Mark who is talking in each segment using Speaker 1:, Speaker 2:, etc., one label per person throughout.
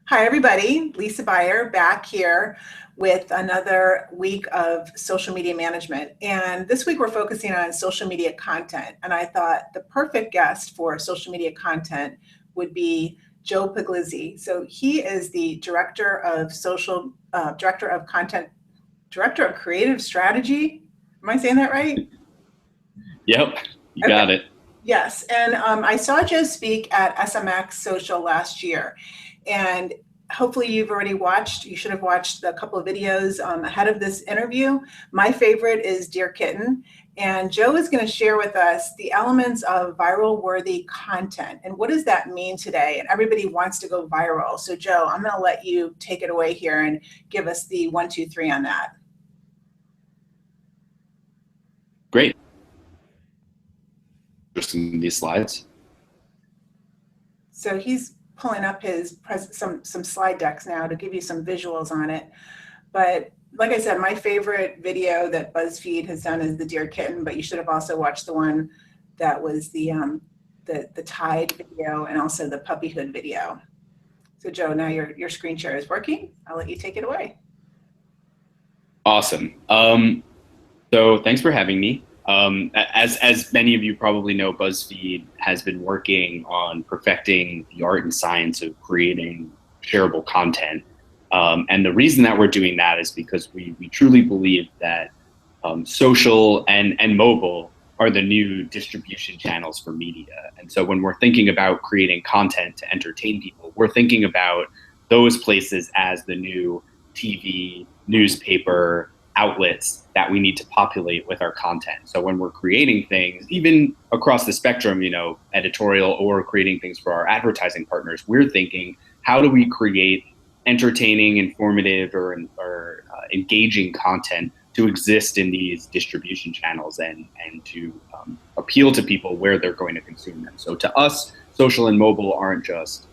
Speaker 1: Hi, everybody. Lisa Beyer back here with another week of social media management. And this week we're focusing on social media content. And I thought the perfect guest for social media content would be Joe Puglisi. So he is the director of director of content, director of creative strategy. Am I saying that right?
Speaker 2: Yep, you
Speaker 1: Okay.
Speaker 2: got it.
Speaker 1: Yes, and I saw Joe speak at SMX Social last year, and hopefully you've already watched, you should have watched a couple of videos ahead of this interview. My favorite is Dear Kitten, and Joe is going to share with us the elements of viral worthy content, and what does that mean today? And everybody wants to go viral. So Joe, I'm going to let you take it away here and give us the 1, 2, 3 on that.
Speaker 2: Great. Just in these slides.
Speaker 1: So he's pulling up his some slide decks now to give you some visuals on it. But like I said, my favorite video that Buzzfeed has done is the Dear Kitten, but you should have also watched the one that was the Tide video and also the puppyhood video. So Joe, now your screen share is working. I'll let you take it away.
Speaker 2: Awesome. So thanks for having me. As many of you probably know, Buzzfeed has been working on perfecting the art and science of creating shareable content. And the reason that we're doing that is because we truly believe that social and mobile are the new distribution channels for media. And so when we're thinking about creating content to entertain people, we're thinking about those places as the new TV, newspaper, outlets that we need to populate with our content. So when we're creating things, even across the spectrum, editorial or creating things for our advertising partners, we're thinking, how do we create entertaining, informative, or engaging content to exist in these distribution channels and to appeal to people where they're going to consume them. So to us, social and mobile aren't just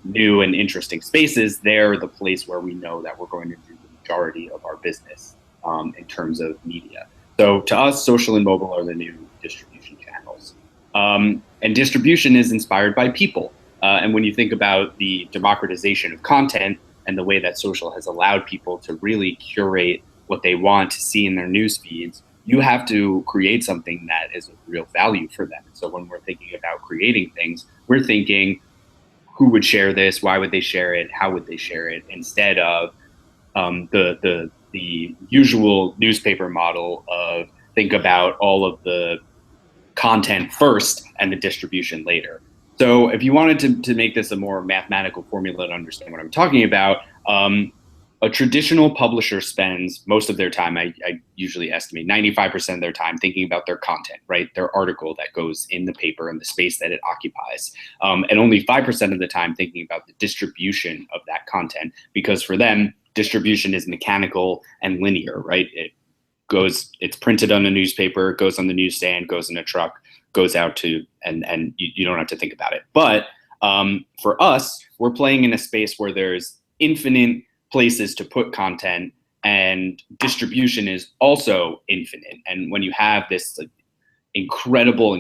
Speaker 2: new and interesting spaces. They're the place where we know that we're going to do majority of our business in terms of media. So to us, social and mobile are the new distribution channels. And distribution is inspired by people. And when you think about the democratization of content and the way that social has allowed people to really curate what they want to see in their news feeds, you have to create something that is of real value for them. So when we're thinking about creating things, we're thinking, who would share this? Why would they share it? How would they share it? Instead of the usual newspaper model of think about all of the content first and the distribution later. So if you wanted to make this a more mathematical formula to understand what I'm talking about, a traditional publisher spends most of their time, I usually estimate 95% of their time thinking about their content, right? Their article that goes in the paper and the space that it occupies. And only 5% of the time thinking about the distribution of that content, because for them, distribution is mechanical and linear, right? It's printed on a newspaper, goes on the newsstand, goes in a truck, goes out to, and you don't have to think about it. But for us, we're playing in a space where there's infinite places to put content, and distribution is also infinite. And when you have this incredible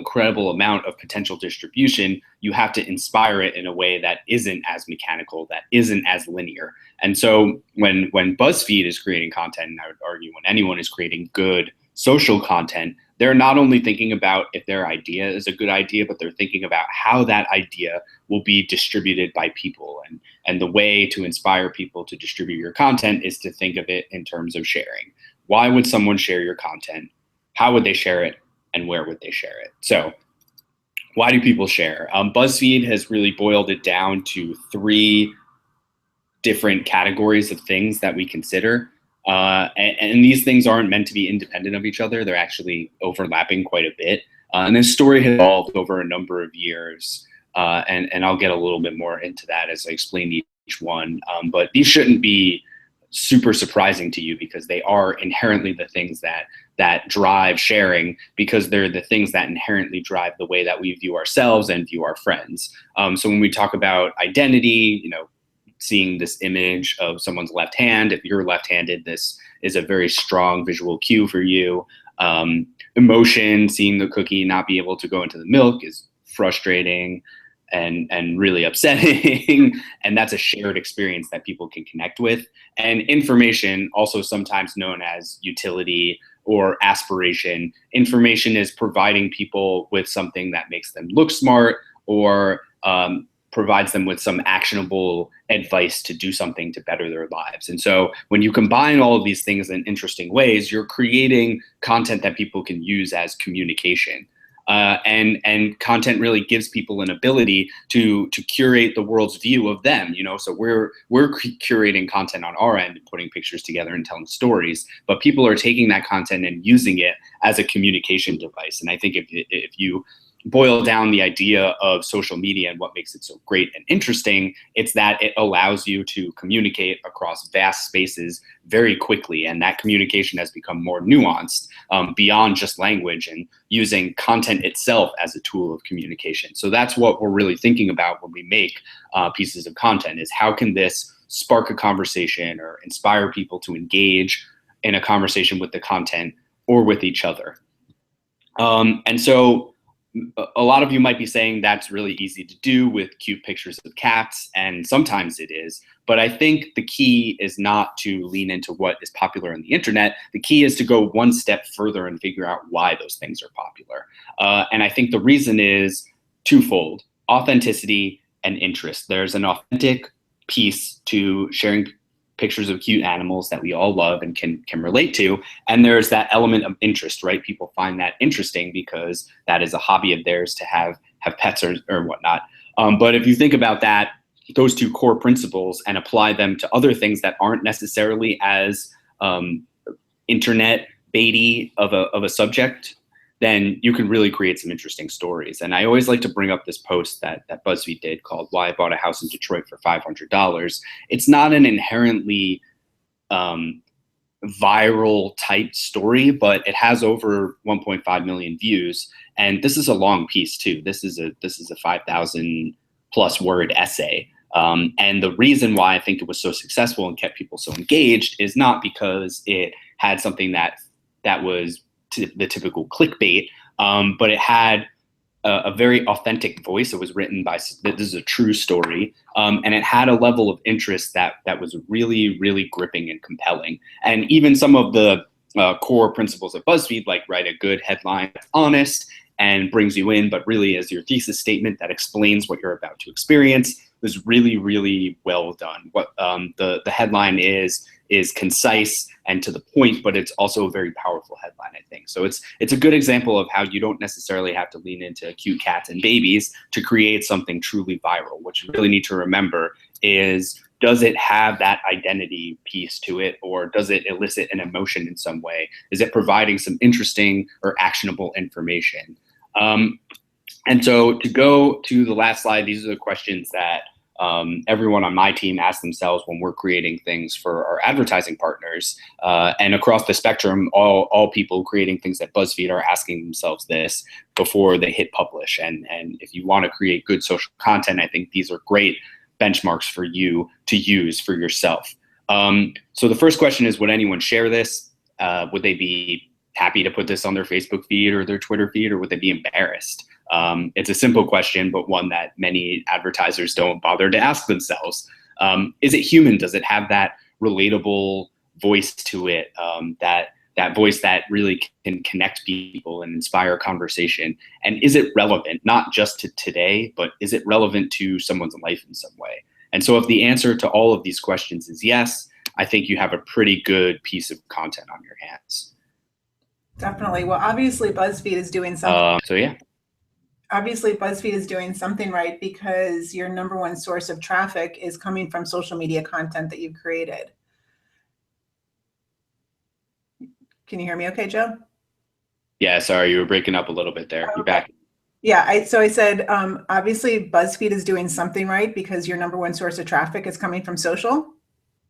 Speaker 2: amount of potential distribution, you have to inspire it in a way that isn't as mechanical, that isn't as linear. And so when BuzzFeed is creating content, and I would argue when anyone is creating good social content, they're not only thinking about if their idea is a good idea, but they're thinking about how that idea will be distributed by people. And the way to inspire people to distribute your content is to think of it in terms of sharing. Why would someone share your content? How would they share it? And where would they share it? So why do people share? BuzzFeed has really boiled it down to 3 different categories of things that we consider. And these things aren't meant to be independent of each other. They're actually overlapping quite a bit. And this story has evolved over a number of years. And I'll get a little bit more into that as I explain each one. But these shouldn't be super surprising to you, because they are inherently the things that drive sharing, because they're the things that inherently drive the way that we view ourselves and view our friends. So when we talk about identity, seeing this image of someone's left hand, if you're left-handed, this is a very strong visual cue for you. Emotion, seeing the cookie not be able to go into the milk is frustrating. and really upsetting. And that's a shared experience that people can connect with. And information, also sometimes known as utility or aspiration, information is providing people with something that makes them look smart, or provides them with some actionable advice to do something to better their lives. And so when you combine all of these things in interesting ways, you're creating content that people can use as communication. And content really gives people an ability to curate the world's view of them. So we're curating content on our end and putting pictures together and telling stories, but people are taking that content and using it as a communication device. And I think if you boil down the idea of social media and what makes it so great and interesting, it's that it allows you to communicate across vast spaces very quickly. And that communication has become more nuanced beyond just language, and using content itself as a tool of communication. So that's what we're really thinking about when we make pieces of content, is how can this spark a conversation or inspire people to engage in a conversation with the content or with each other. And so a lot of you might be saying that's really easy to do with cute pictures of cats, and sometimes it is. But I think the key is not to lean into what is popular on the internet. The key is to go one step further and figure out why those things are popular. And I think the reason is twofold: authenticity and interest. There's an authentic piece to sharing pictures of cute animals that we all love and can relate to. And there's that element of interest, right? People find that interesting because that is a hobby of theirs to have pets or whatnot. But if you think about that, those two core principles, and apply them to other things that aren't necessarily as internet baity of a subject, then you can really create some interesting stories. And I always like to bring up this post that Buzzfeed did called "Why I Bought a House in Detroit for $500." It's not an inherently viral type story, but it has over 1.5 million views. And this is a long piece too. This is a 5,000 plus word essay. And the reason why I think it was so successful and kept people so engaged is not because it had something that was the typical clickbait, but it had a very authentic voice. It was written by, this is a true story, and it had a level of interest that was really, really gripping and compelling. And even some of the core principles of BuzzFeed, like write a good headline that's honest and brings you in, but really is your thesis statement that explains what you're about to experience, was really, really well done. What the headline is concise and to the point, but it's also a very powerful headline, I think. So it's a good example of how you don't necessarily have to lean into cute cats and babies to create something truly viral. What you really need to remember is, does it have that identity piece to it, or does it elicit an emotion in some way? Is it providing some interesting or actionable information? And so to go to the last slide, these are the questions that everyone on my team asks themselves when we're creating things for our advertising partners. And across the spectrum, all people creating things at BuzzFeed are asking themselves this before they hit publish. And if you want to create good social content, I think these are great benchmarks for you to use for yourself. So the first question is, would anyone share this? Would they be happy to put this on their Facebook feed or their Twitter feed, or would they be embarrassed? It's a simple question, but one that many advertisers don't bother to ask themselves. Is it human? Does it have that relatable voice to it, that voice that really can connect people and inspire conversation? And is it relevant, not just to today, but is it relevant to someone's life in some way? And so if the answer to all of these questions is yes, I think you have a pretty good piece of content on your hands.
Speaker 1: Definitely. Well, obviously BuzzFeed is doing something.
Speaker 2: So yeah.
Speaker 1: Obviously BuzzFeed is doing something right, because your number one source of traffic is coming from social media content that you've created. Can you hear me okay, Joe?
Speaker 2: Yeah, sorry, you were breaking up a little bit there.
Speaker 1: Okay.
Speaker 2: You're back.
Speaker 1: Yeah, so I said, obviously BuzzFeed is doing something right, because your number one source of traffic is coming from social.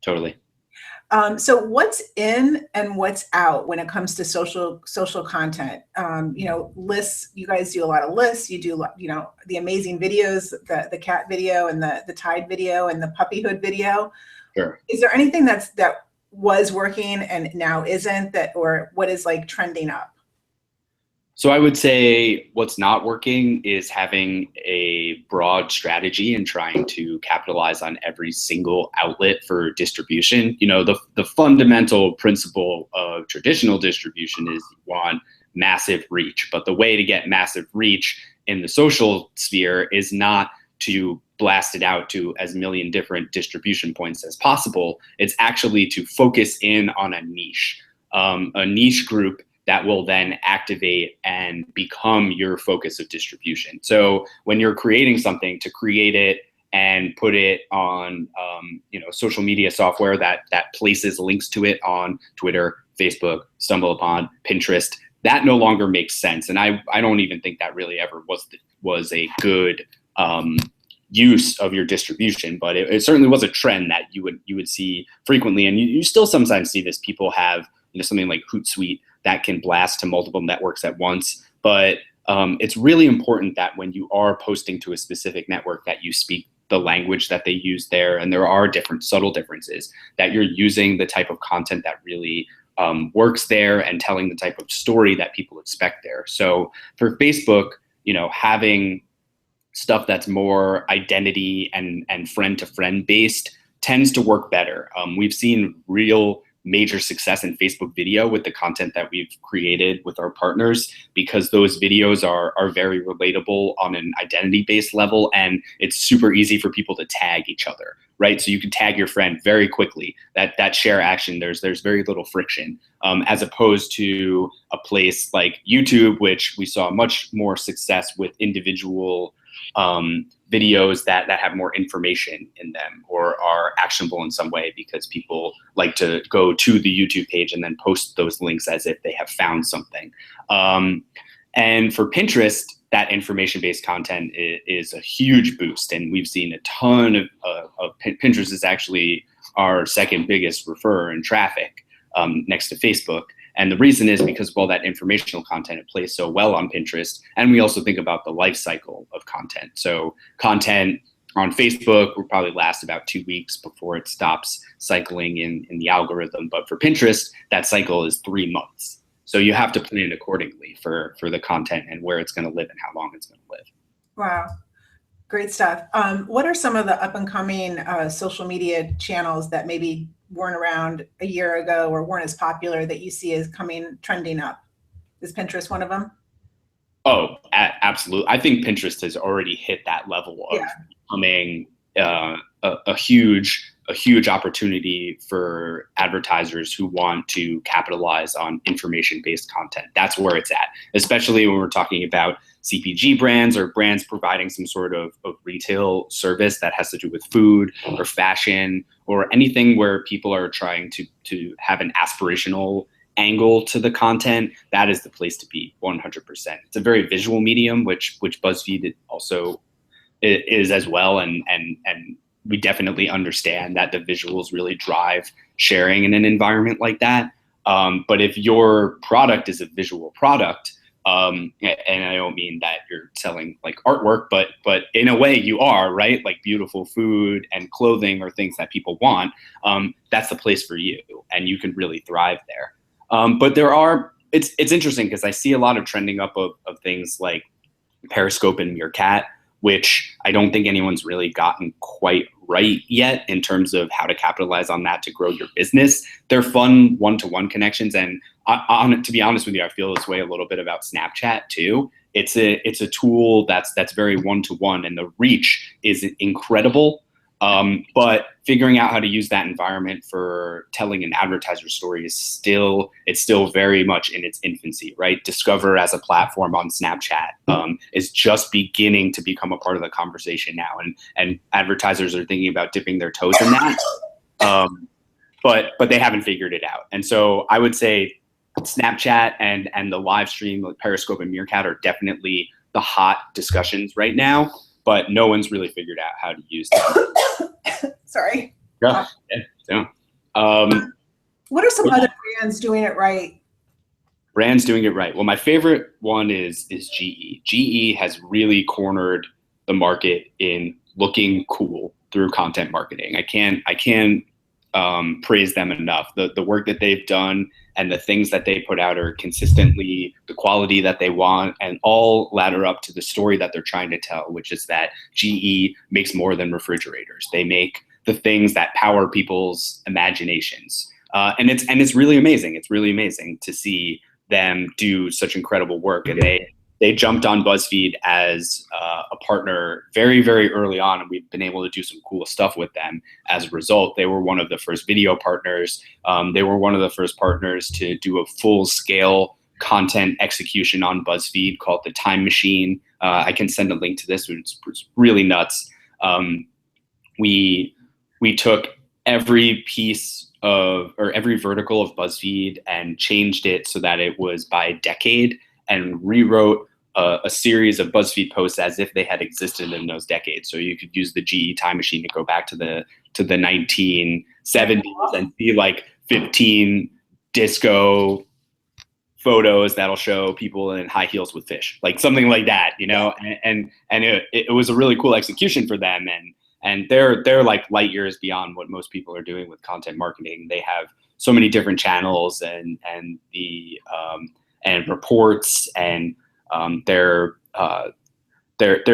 Speaker 2: Totally.
Speaker 1: So what's in and what's out when it comes to social content? Lists, you guys do a lot of lists. You do, the amazing videos, the cat video and the Tide video and the puppyhood video.
Speaker 2: Sure.
Speaker 1: Is there anything that was working and now isn't, or what is like trending up?
Speaker 2: So I would say what's not working is having a broad strategy and trying to capitalize on every single outlet for distribution. You know, the fundamental principle of traditional distribution is you want massive reach, but the way to get massive reach in the social sphere is not to blast it out to as million different distribution points as possible. It's actually to focus in on a niche group that will then activate and become your focus of distribution. So when you're creating something, to create it and put it on social media software that places links to it on Twitter, Facebook, StumbleUpon, Pinterest, that no longer makes sense. And I don't even think that really ever was a good use of your distribution, but it certainly was a trend that you would see frequently. And you still sometimes see this. People have something like Hootsuite that can blast to multiple networks at once. But it's really important that when you are posting to a specific network that you speak the language that they use there, and there are different subtle differences, that you're using the type of content that really works there and telling the type of story that people expect there. So for Facebook, having stuff that's more identity and friend-to-friend based tends to work better. We've seen real major success in Facebook video with the content that we've created with our partners, because those videos are very relatable on an identity-based level, and it's super easy for people to tag each other, right? So you can tag your friend very quickly. That share action, there's very little friction, as opposed to a place like YouTube, which we saw much more success with individual videos that have more information in them or are actionable in some way, because people like to go to the YouTube page and then post those links as if they have found something. And for Pinterest, that information-based content is a huge boost. And we've seen a ton of Pinterest is actually our second biggest referrer in traffic, next to Facebook. And the reason is because of all that informational content, it plays so well on Pinterest. And we also think about the life cycle of content. So content on Facebook will probably last about 2 weeks before it stops cycling in the algorithm. But for Pinterest, that cycle is 3 months. So you have to plan accordingly for the content and where it's going to live and how long it's going to live.
Speaker 1: Wow. Great stuff. What are some of the up and coming social media channels that maybe weren't around a year ago or weren't as popular that you see as trending up? Is Pinterest one of them?
Speaker 2: Oh, absolutely. I think Pinterest has already hit that level of becoming a huge opportunity for advertisers who want to capitalize on information-based content. That's where it's at, especially when we're talking about CPG brands or brands providing some sort of retail service that has to do with food or fashion or anything where people are trying to have an aspirational angle to the content. That is the place to be, 100%. It's a very visual medium, which Buzzfeed also is as well, and we definitely understand that the visuals really drive sharing in an environment like that. But if your product is a visual product, and I don't mean that you're selling like artwork, but in a way you are, right? Like beautiful food and clothing or things that people want. That's the place for you, and you can really thrive there. But it's interesting because I see a lot of trending up of things like Periscope and Meerkat, which I don't think anyone's really gotten quite right yet in terms of how to capitalize on that to grow your business. They're fun one-to-one connections. And to be honest with you, I feel this way a little bit about Snapchat too. It's a tool that's very one-to-one, and the reach is incredible. But figuring out how to use that environment for telling an advertiser story is still very much in its infancy, right? Discover as a platform on Snapchat is just beginning to become a part of the conversation now, and advertisers are thinking about dipping their toes in that, but they haven't figured it out. And so I would say Snapchat and the live stream, like Periscope and Meerkat, are definitely the hot discussions right now. But no one's really figured out how to use them.
Speaker 1: Sorry.
Speaker 2: Yeah.
Speaker 1: What are some other brands doing it right?
Speaker 2: Brands doing it right. Well, my favorite one is GE. GE has really cornered the market in looking cool through content marketing. I can't praise them enough. The work that they've done and the things that they put out are consistently the quality that they want, and all ladder up to the story that they're trying to tell, which is that GE makes more than refrigerators. They make the things that power people's imaginations. And it's really amazing. It's really amazing to see them do such incredible work. And they jumped on Buzzfeed as a partner very, very early on, and we've been able to do some cool stuff with them as a result. They were one of the first video partners. They were one of the first partners to do a full-scale content execution on Buzzfeed called The Time Machine. I can send a link to this, which is really nuts. We took every piece of, or every vertical of Buzzfeed and changed it so that it was by decade, and rewrote a series of Buzzfeed posts as if they had existed in those decades. So you could use the GE Time Machine to go back to the 1970s and see like 15 disco photos that'll show people in high heels with fish, like something like that, you know. And it was a really cool execution for them, and they're like light years beyond what most people are doing with content marketing. They have so many different channels and reports, and their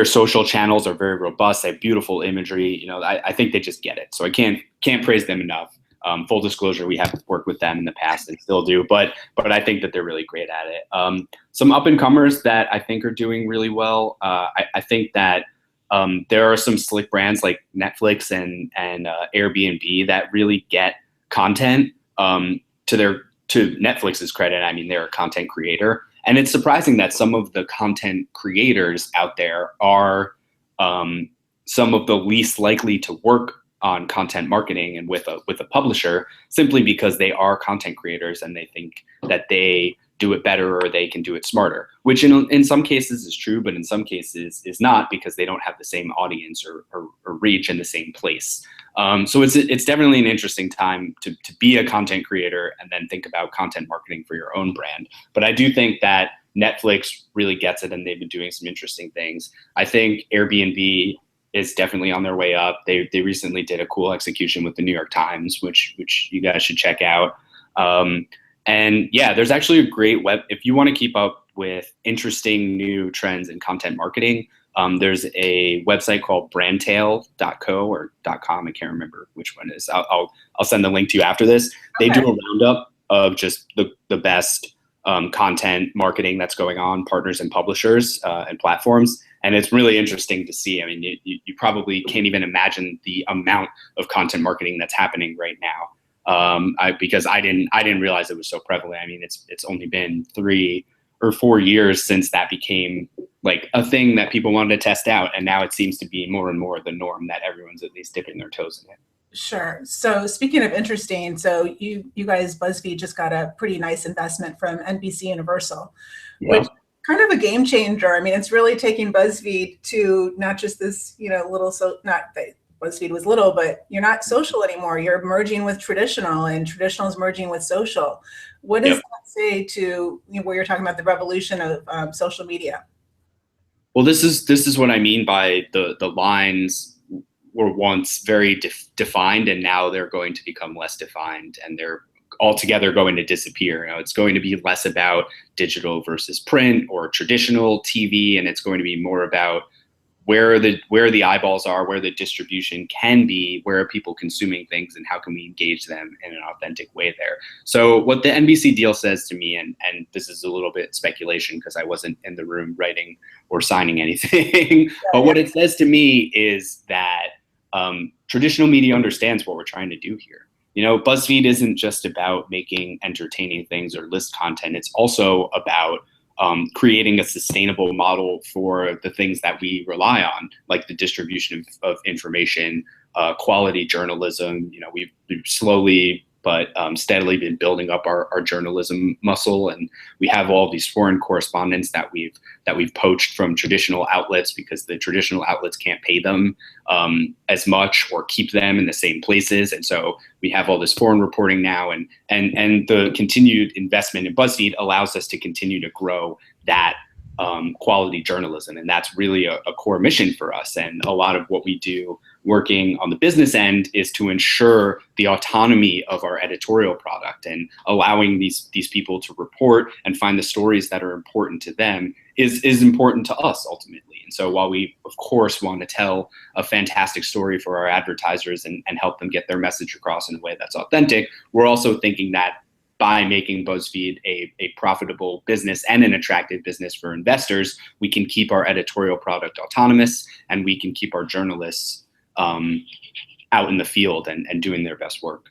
Speaker 2: social channels are very robust. They have beautiful imagery. You know, I think they just get it. So I can't praise them enough. Full disclosure, we have worked with them in the past and still do, but I think that they're really great at it. Some up and comers that I think are doing really well. I think that there are some slick brands like Netflix and Airbnb that really get content. To Netflix's credit, I mean, they're a content creator, and it's surprising that some of the content creators out there are some of the least likely to work on content marketing and with a publisher, simply because they are content creators and they think that they do it better or they can do it smarter, which in some cases is true, but in some cases is not, because they don't have the same audience or reach in the same place. So it's definitely an interesting time to be a content creator and then think about content marketing for your own brand. But I do think that Netflix really gets it, and they've been doing some interesting things. I think Airbnb is definitely on their way up. They recently did a cool execution with the New York Times, which you guys should check out. And yeah, there's actually a great web, if you want to keep up with interesting new trends in content marketing. There's a website called brandtail.co or .com. I can't remember which one it is. I'll send the link to you after this. They do a roundup of just the best content marketing that's going on, partners and publishers and platforms. And it's really interesting to see. I mean, you probably can't even imagine the amount of content marketing that's happening right now. Because I didn't realize it was so prevalent. I mean, it's only been 3 or 4 years since that became like a thing that people wanted to test out, and now it seems to be more and more the norm that everyone's at least dipping their toes in it.
Speaker 1: Sure. So speaking of interesting, so you guys, BuzzFeed just got a pretty nice investment from NBC Universal, which kind of a game changer. I mean, it's really taking BuzzFeed to not just this, little, so not that BuzzFeed was little, but you're not social anymore. You're merging with traditional, and traditional is merging with social. What does that say to where you're talking about the revolution of social media?
Speaker 2: Well, this is what I mean by the lines were once very defined, and now they're going to become less defined, and they're altogether going to disappear. It's going to be less about digital versus print or traditional TV, and it's going to be more about where the eyeballs are, where the distribution can be, where are people consuming things, and how can we engage them in an authentic way there. So what the NBC deal says to me, and this is a little bit speculation because I wasn't in the room writing or signing anything, but what it says to me is that traditional media understands what we're trying to do here. BuzzFeed isn't just about making entertaining things or list content. It's also about creating a sustainable model for the things that we rely on, like the distribution of information, quality journalism. We've slowly but steadily been building up our journalism muscle, and we have all these foreign correspondents that we've poached from traditional outlets because the traditional outlets can't pay them as much or keep them in the same places, and so we have all this foreign reporting now, and the continued investment in BuzzFeed allows us to continue to grow that quality journalism. And that's really a core mission for us. And a lot of what we do working on the business end is to ensure the autonomy of our editorial product, and allowing these people to report and find the stories that are important to them is important to us ultimately. And so while we of course want to tell a fantastic story for our advertisers and help them get their message across in a way that's authentic, we're also thinking that by making BuzzFeed a profitable business and an attractive business for investors, we can keep our editorial product autonomous, and we can keep our journalists out in the field and doing their best work.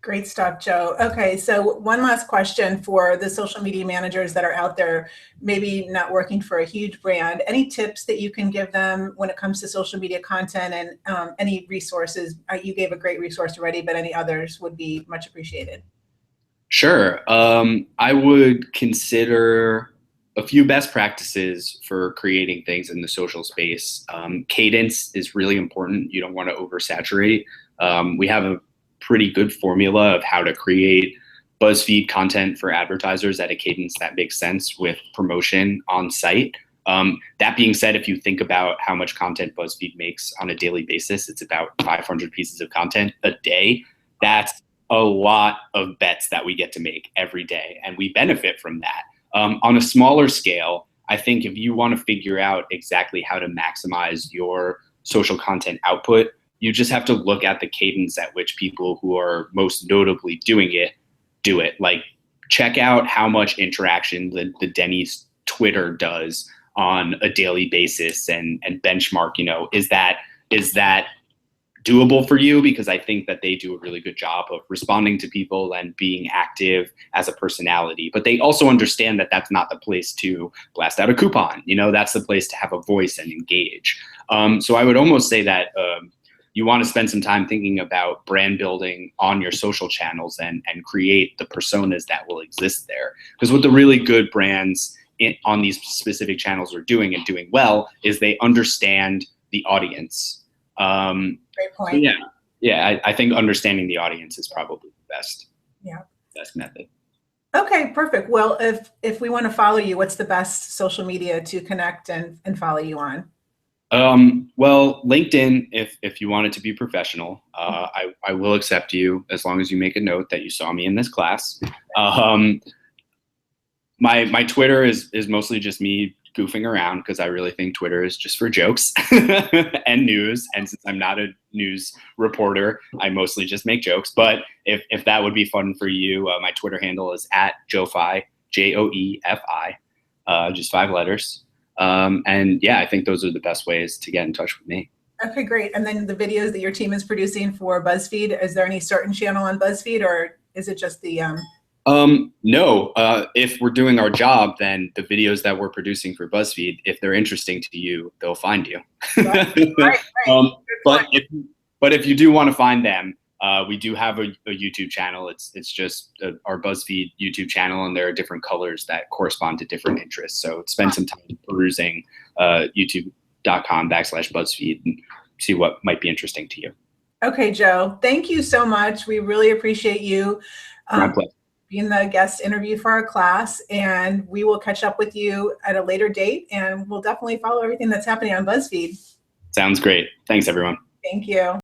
Speaker 1: Great stuff, Joe. Okay, so one last question for the social media managers that are out there, maybe not working for a huge brand. Any tips that you can give them when it comes to social media content, and any resources? You gave a great resource already, but any others would be much appreciated.
Speaker 2: Sure. I would consider a few best practices for creating things in the social space. Cadence is really important. You don't want to oversaturate. We have a pretty good formula of how to create BuzzFeed content for advertisers at a cadence that makes sense with promotion on site. That being said, if you think about how much content BuzzFeed makes on a daily basis, it's about 500 pieces of content a day. That's a lot of bets that we get to make every day, and we benefit from that. On a smaller scale, I think if you want to figure out exactly how to maximize your social content output, you just have to look at the cadence at which people who are most notably doing it do it. Like, check out how much interaction the Denny's Twitter does on a daily basis, and benchmark, is that doable for you? Because I think that they do a really good job of responding to people and being active as a personality. But they also understand that that's not the place to blast out a coupon. That's the place to have a voice and engage. So I would almost say that you want to spend some time thinking about brand building on your social channels and create the personas that will exist there. Because what the really good brands on these specific channels are doing, and doing well, is they understand the audience.
Speaker 1: Great point.
Speaker 2: Yeah. I think understanding the audience is probably the best method.
Speaker 1: Okay, perfect. Well, if we want to follow you, what's the best social media to connect and follow you on?
Speaker 2: Well, LinkedIn, if you want it to be professional, I will accept you as long as you make a note that you saw me in this class. My Twitter is mostly just me goofing around, because I really think Twitter is just for jokes and news. And since I'm not a news reporter, I mostly just make jokes. But if that would be fun for you, my Twitter handle is @Joefi, JOEFI, just 5 letters. And yeah, I think those are the best ways to get in touch with me.
Speaker 1: Okay, great. And then the videos that your team is producing for BuzzFeed, is there any certain channel on BuzzFeed, or is it just the
Speaker 2: No, if we're doing our job, then the videos that we're producing for BuzzFeed, if they're interesting to you, they'll find you.
Speaker 1: Right.
Speaker 2: But if you do want to find them, we do have a YouTube channel. It's just our BuzzFeed YouTube channel, and there are different colors that correspond to different interests. So spend some time perusing youtube.com/BuzzFeed and see what might be interesting to you.
Speaker 1: Okay, Joe, thank you so much. We really appreciate you
Speaker 2: My pleasure.
Speaker 1: being the guest interview for our class, and we will catch up with you at a later date, and we'll definitely follow everything that's happening on BuzzFeed.
Speaker 2: Sounds great. Thanks, everyone.
Speaker 1: Thank you.